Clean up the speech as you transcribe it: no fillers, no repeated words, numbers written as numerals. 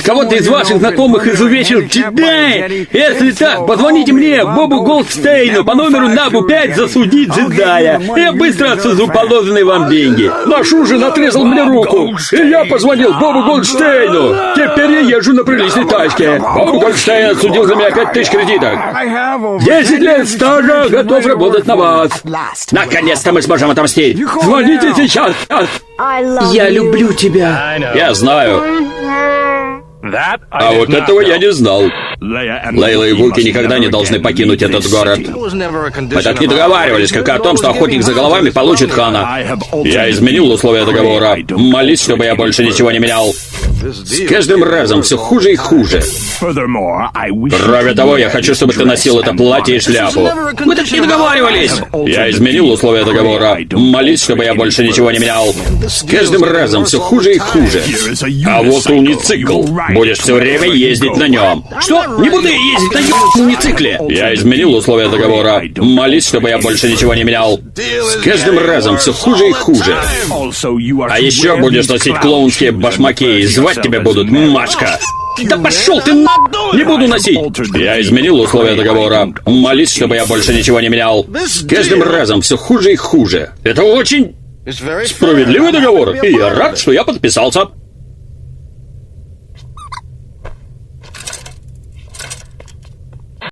кого-то из ваших знакомых изувечил джедай? Если так, позвоните мне, Бобу Голдштейну, по номеру Набу 5 засудить джедая. Я быстро отсужу положенные вам деньги. Наш ужин отрезал мне руку, и я позвонил Бобу Голдштейну. Теперь я езжу на приличной тачке. Боб Голдштейн отсудил за меня 5000 кредиток. 10 лет стажа, готов работать на вас. Наконец-то мы сможем отомстить. Звоните сейчас. Я люблю тебя. Я знаю. А вот этого я не знал. Лейла и Вуки никогда не должны покинуть этот город. Мы так не договаривались, как и о том, что охотник за головами получит Хана. Я изменил условия договора. Молись, чтобы я больше ничего не менял. С каждым разом все хуже и хуже. Кроме того, я хочу, чтобы ты носил это платье и шляпу. Мы так не договаривались. Я изменил условия договора. Молись, чтобы я больше ничего не менял. С каждым разом все хуже и хуже. А вот уницикл. Будешь все время ездить на нем. Что? Не буду я ездить на уницикле. Я изменил условия договора. Молись, чтобы я больше ничего не менял. С каждым разом все хуже и хуже. А еще будешь носить клоунские башмаки, и звать тебя будут Машка. Да пошел ты на... Не буду носить. Я изменил условия договора. Молись, чтобы я больше ничего не менял. С каждым разом все хуже и хуже. Это очень справедливый договор, и я рад, что я подписался.